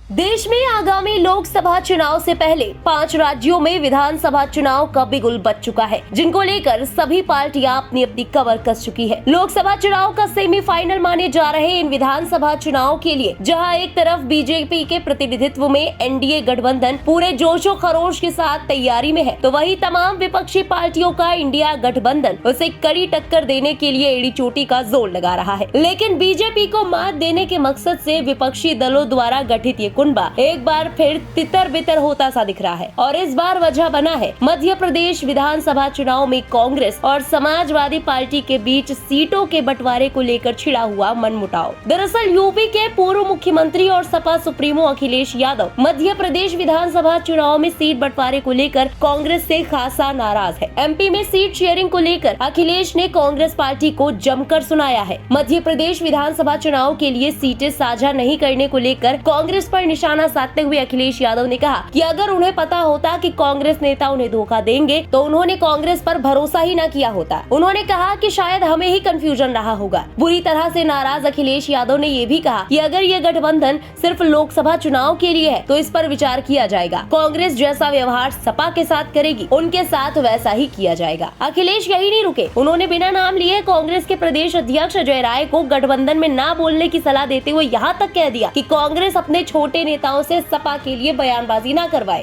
देश में आगामी लोकसभा चुनाव से पहले 5 राज्यों में विधानसभा चुनाव का बिगुल बज चुका है, जिनको लेकर सभी पार्टियां अपनी अपनी कमर कस चुकी है। लोकसभा चुनाव का सेमीफाइनल माने जा रहे इन विधानसभा चुनाव के लिए जहां एक तरफ बीजेपी के प्रतिनिधित्व में एनडीए गठबंधन पूरे जोशो खरोश के साथ तैयारी में है, तो वहीं तमाम विपक्षी पार्टियों का इंडिया गठबंधन उसे कड़ी टक्कर देने के लिए एड़ी चोटी का जोर लगा रहा है। लेकिन बीजेपी को मात देने के मकसद से विपक्षी दलों द्वारा गठित ये कुनबा एक बार फिर तितर बितर होता सा दिख रहा है और इस बार वजह बना है मध्य प्रदेश विधानसभा चुनाव में कांग्रेस और समाजवादी पार्टी के बीच सीटों के बंटवारे को लेकर छिड़ा हुआ मनमुटाव। दरअसल यूपी के पूर्व मुख्यमंत्री और सपा सुप्रीमो अखिलेश यादव मध्य प्रदेश विधानसभा चुनाव में सीट बंटवारे को लेकर कांग्रेस से खासा नाराज है। एमपी में सीट शेयरिंग को लेकर अखिलेश ने कांग्रेस पार्टी को जमकर सुनाया है। मध्य प्रदेश विधानसभा चुनाव के लिए सीटें साझा नहीं करने को लेकर कांग्रेस पर निशाना साधते हुए अखिलेश यादव ने कहा कि अगर उन्हें पता होता कि कांग्रेस नेता उन्हें धोखा देंगे तो उन्होंने कांग्रेस पर भरोसा ही न किया होता। उन्होंने कहा कि शायद हमें ही कंफ्यूजन रहा होगा। बुरी तरह से नाराज अखिलेश यादव ने ये भी कहा कि अगर ये गठबंधन सिर्फ लोकसभा चुनाव के लिए है तो इस पर विचार किया जाएगा। कांग्रेस जैसा व्यवहार सपा के साथ करेगी, उनके साथ वैसा ही किया जाएगा। अखिलेश यही नहीं रुके, उन्होंने बिना नाम लिए कांग्रेस के प्रदेश अध्यक्ष अजय राय को गठबंधन में न बोलने की सलाह देते हुए यहाँ तक कह दिया कि कांग्रेस अपने छोटे नेताओं से सपा के लिए बयानबाजी न करवाए।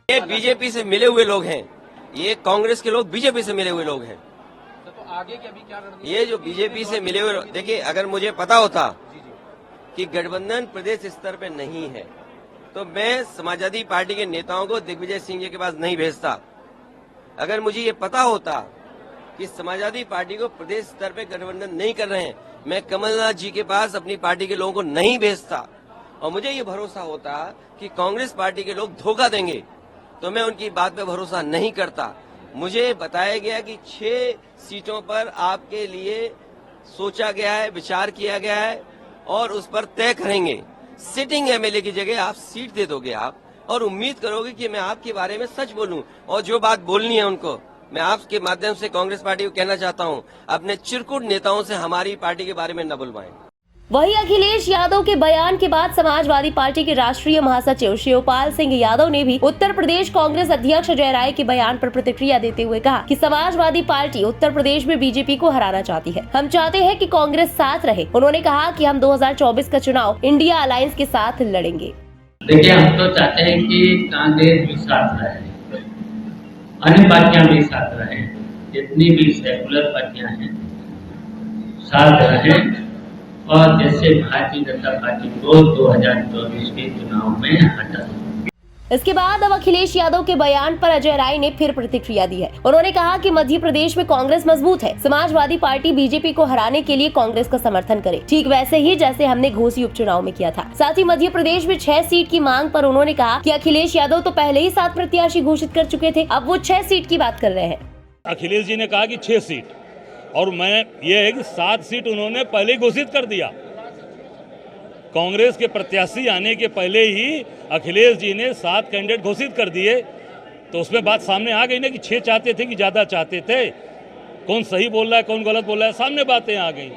ये बीजेपी से मिले हुए लोग हैं, ये कांग्रेस के लोग बीजेपी से मिले हुए लोग हैं। तो आगे की अभी क्या रणनीति? ये जो बीजेपी से मिले हुए, देखिए अगर मुझे पता होता कि गठबंधन प्रदेश स्तर पे नहीं है तो मैं समाजवादी पार्टी के नेताओं को दिग्विजय सिंह जी के पास नहीं भेजता। अगर मुझे ये पता होता कि समाजवादी पार्टी को प्रदेश स्तर पे गठबंधन नहीं कर रहे हैं, मैं कमलनाथ जी के पास अपनी पार्टी के लोगों को नहीं भेजता। और मुझे ये भरोसा होता कि कांग्रेस पार्टी के लोग धोखा देंगे तो मैं उनकी बात पे भरोसा नहीं करता। मुझे बताया गया कि 6 सीटों पर आपके लिए सोचा गया है, विचार किया गया है और उस पर तय करेंगे। सिटिंग एमएलए की जगह आप सीट दे दोगे आप और उम्मीद करोगे कि मैं आपके बारे में सच बोलूं और जो बात बोलनी है उनको। मैं आपके माध्यम से कांग्रेस पार्टी को कहना चाहता हूं, अपने चिरकुट नेताओं से हमारी पार्टी के बारे में न बुलवाएं। वहीं अखिलेश यादव के बयान के बाद समाजवादी पार्टी के राष्ट्रीय महासचिव शिवपाल सिंह यादव ने भी उत्तर प्रदेश कांग्रेस अध्यक्ष अजय राय के बयान पर प्रतिक्रिया देते हुए कहा कि समाजवादी पार्टी उत्तर प्रदेश में बीजेपी को हराना चाहती है। हम चाहते हैं कि कांग्रेस साथ रहे। उन्होंने कहा कि हम 2024 का चुनाव इंडिया अलायंस के साथ लड़ेंगे। देखिए, हम तो चाहते हैं कि कांग्रेस भी साथ रहे, अन्य पार्टियां भी साथ रहे, जितनी भी सेकुलर पार्टियां हैं साथ रहे और जैसे भारतीय जनता पार्टी को 2024 के चुनाव में हटा। इसके बाद अब अखिलेश यादव के बयान पर अजय राय ने फिर प्रतिक्रिया दी है। उन्होंने कहा कि मध्य प्रदेश में कांग्रेस मजबूत है, समाजवादी पार्टी बीजेपी को हराने के लिए कांग्रेस का समर्थन करे, ठीक वैसे ही जैसे हमने घोसी उपचुनाव में किया था। साथ ही मध्य प्रदेश में 6 सीट की मांग पर उन्होंने कहा कि अखिलेश यादव तो पहले ही 7 प्रत्याशी घोषित कर चुके थे, अब वो 6 सीट की बात कर रहे हैं। अखिलेश जी ने कहा कि 6 सीट और मैं ये है कि 7 सीट उन्होंने पहले ही घोषित कर दिया। कांग्रेस के प्रत्याशी आने के पहले ही अखिलेश जी ने 7 कैंडिडेट घोषित कर दिए, तो उसमें बात सामने आ गई ना कि 6 चाहते थे कि ज़्यादा चाहते थे। कौन सही बोल रहा है कौन गलत बोल रहा है, सामने बातें आ गई।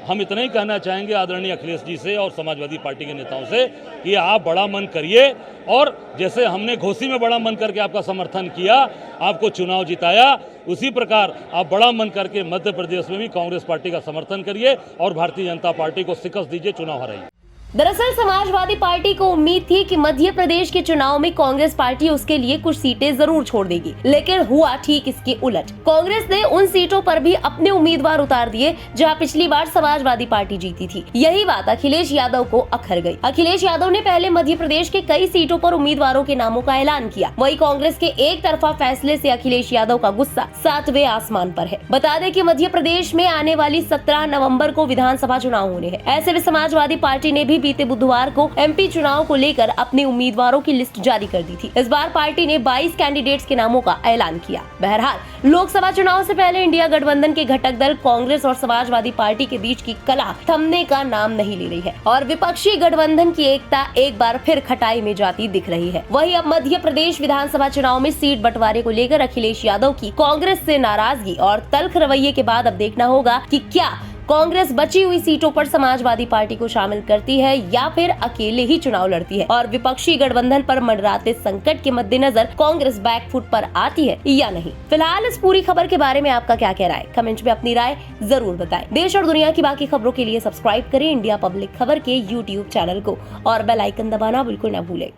हम इतना ही कहना चाहेंगे आदरणीय अखिलेश जी से और समाजवादी पार्टी के नेताओं से कि आप बड़ा मन करिए और जैसे हमने घोसी में बड़ा मन करके आपका समर्थन किया, आपको चुनाव जिताया, उसी प्रकार आप बड़ा मन करके मध्य प्रदेश में भी कांग्रेस पार्टी का समर्थन करिए और भारतीय जनता पार्टी को शिकस्त दीजिए, चुनाव हराइए। दरअसल समाजवादी पार्टी को उम्मीद थी कि मध्य प्रदेश के चुनाव में कांग्रेस पार्टी उसके लिए कुछ सीटें जरूर छोड़ देगी, लेकिन हुआ ठीक इसके उलट। कांग्रेस ने उन सीटों पर भी अपने उम्मीदवार उतार दिए जहां पिछली बार समाजवादी पार्टी जीती थी। यही बात अखिलेश यादव को अखर गई। अखिलेश यादव ने पहले मध्य प्रदेश के कई सीटों पर उम्मीदवारों के नामों का ऐलान किया, वहीं कांग्रेस के एक तरफा फैसले से अखिलेश यादव का गुस्सा 7वें आसमान पर है। बता दें कि मध्य प्रदेश में आने वाली 17 नवम्बर को विधानसभा चुनाव होने हैं। ऐसे में समाजवादी पार्टी ने भी बीते बुधवार को एमपी चुनाव को लेकर अपने उम्मीदवारों की लिस्ट जारी कर दी थी। इस बार पार्टी ने 22 कैंडिडेट्स के नामों का ऐलान किया। बहरहाल लोकसभा चुनाव से पहले इंडिया गठबंधन के घटक दल कांग्रेस और समाजवादी पार्टी के बीच की कलह थमने का नाम नहीं ले रही है और विपक्षी गठबंधन की एकता एक बार फिर खटाई में जाती दिख रही है। वहीं अब मध्य प्रदेश विधानसभा चुनाव में सीट बंटवारे को लेकर अखिलेश यादव की कांग्रेस से नाराजगी और तल्ख रवैये के बाद अब देखना होगा कि क्या कांग्रेस बची हुई सीटों पर समाजवादी पार्टी को शामिल करती है या फिर अकेले ही चुनाव लड़ती है, और विपक्षी गठबंधन पर मंडराते संकट के मद्देनजर कांग्रेस बैकफुट पर आती है या नहीं। फिलहाल इस पूरी खबर के बारे में आपका क्या कहना है, कमेंट में अपनी राय जरूर बताएं। देश और दुनिया की बाकी खबरों के लिए सब्सक्राइब करें इंडिया पब्लिक खबर के YouTube चैनल को और बेल आइकन दबाना बिल्कुल न भूलें।